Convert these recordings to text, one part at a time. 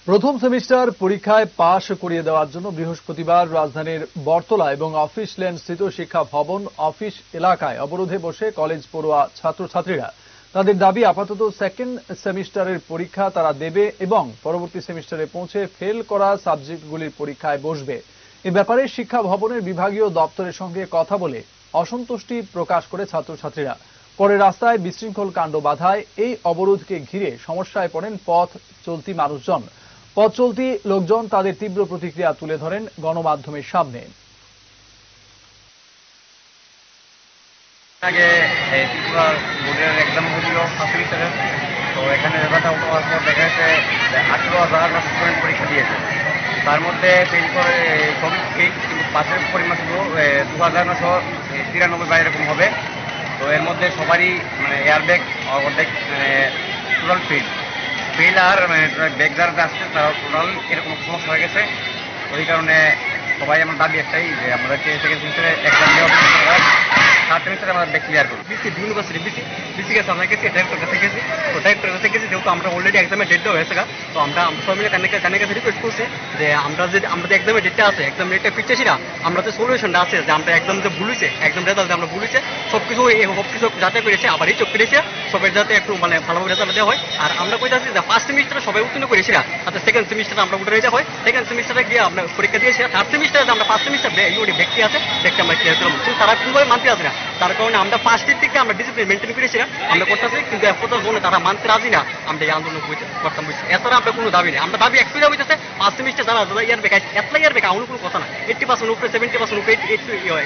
প্রথম সেমিস্টার পরীক্ষায় পাশ করিয়ে দেওয়ার জন্য বৃহস্পতিবার রাজধানীর বটতলা এবং অফিস লেন স্থিত শিক্ষা ভবন অফিস এলাকায় অবরোধে বসে কলেজ পড়ুয়া ছাত্রছাত্রীরা। তাদের দাবি আপাতত সেকেন্ড সেমিস্টারের পরীক্ষা তারা দেবে এবং পরবর্তী সেমিস্টারে পৌঁছে ফেল করা সাবজেক্টগুলির পরীক্ষায় বসবে। এ ব্যাপারে শিক্ষা ভবনের বিভাগীয় দপ্তরের সঙ্গে কথা বলে অসন্তুষ্টি প্রকাশ করে ছাত্রছাত্রীরা। পরে রাস্তায় বিশৃঙ্খল কাণ্ড বাধায় এই অবরোধকে ঘিরে সমস্যায় পড়েন পথ চলতি মানুষজন। পথ চলতি লোকজন তাদের তীব্র প্রতিক্রিয়া তুলে ধরেন গণমাধ্যমের সামনে। আগে ত্রিপুরা বোর্ডের এক্সাম হয়েছিল ফার্স্ট সেমিস্টারের, তো এখানে ব্যাপারটা হওয়ার পর দেখা যাচ্ছে 18,000 স্টুডেন্ট পরীক্ষা দিয়েছে। তার মধ্যে ফেল করে সবই ফেল, কিন্তু পাশের পরিমাণ শুধু 2,993 বা এরকম হবে। তো এর মধ্যে সবারই এয়ারব্যাগ অর্ধেক টোটাল ফেল আর ব্যাগ যারা আসছে তারা টোটাল এরকম সমস্যা হয়ে গেছে। ওই কারণে সবাই আমার দাবি একটাই যে আমাদেরকে সেকেন্ড সেমিস্টারে এক্সাম দেওয়া, থার্ড সেমিস্টারে আমরা ব্যাগ ক্লিয়ার করবো। ইউনিভার্সিটি বিসি গেছে, আমরা গেছি ডাইরেক্টর কাছে গেছি। তো ডাইরেক্টর কাছে গেছি, যেহেতু আমরা অলরেডি এক্সামের ডেট দেওয়া হয়েছে, তো আমরা সবাই মিলে কানের কাছে রিকোয়েস্ট করছি যে আমরা যে এক্সামের ডেটটা আছে, এক্সাম ডেটটা ফিরতেছি না, আমরা যে সলিউশনটা আছে যে আমরা একদম যে ভুলেছে, একদম রেজাল্ট আমরা ভুলেছে, সবকিছু যাতে করেছে আবার এই চোখ করেছে, সবাই যাতে একটু ভালোভাবে রেজাল্ট দেওয়া হয়। আর আমরা কই যাচ্ছি যে ফার্স্ট সেমিস্টারে সবাই উত্তীর্ণ করেছি না, তাতে সেকেন্ড সেমিস্টারে আমরা উঠে যাওয়া হয়। সেকেন্ড সেমিস্টারে গিয়ে আমরা পরীক্ষা দিয়েছি, থার্ড সেমিস্টারে আমরা ফার্স্ট সেমিস্টার ব্যক্তি আছে দেখতে আমরা ক্লিয়ার করলাম, কিন্তু তারা কোনোভাবে মানতে আসে না। তার কারণে আমরা ফার্স্টের থেকে আমরা ডিসিপ্লিন মেনটেন করেছিলাম, আমরা করতেছি, কিন্তু একপর্যায়ে জন্য তারা মানতে রাজি না, আমরা এই আন্দোলন করতাম বুঝছি। এছাড়া আমরা কোনো দাবি নেই, আমরা দাবি একটু দাবি হচ্ছে ফার্স্ট সেমিস্টার যারা ইয়ার বেকার এতলা ইয়ার বেকার আমার কোনো কথা না, 80% উপরে 70% উপরে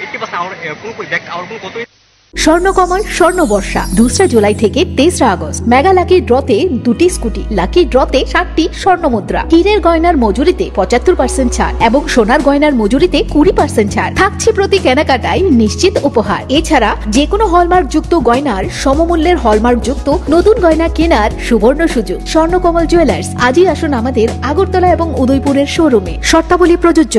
80% আমার কোনো আমার কোনো কতই। স্বর্ণকমল স্বর্ণবর্ষা 2 জুলাই থেকে 23 আগস্ট। মেগা লাকি ড্রতে 2টি স্কুটি, লাকি ড্রতে 7টি স্বর্ণমুদ্রা, হীরের গয়নার মজুরিতে 75% ছাড় এবং সোনার গয়নার মজুরিতে 20% ছাড় থাকছে প্রতি কেনাকাটায় নিশ্চিত উপহার। এছাড়া যে কোনো হলমার্ক যুক্ত গয়নার সমমূল্যের হলমার্ক যুক্ত নতুন গয়না কেনার সুবর্ণ সুযোগ। স্বর্ণকমল জুয়েলার্স, আজই আসুন আমাদের আগরতলা এবং উদয়পুরের শোরুমে। শর্তাবলী প্রযোজ্য।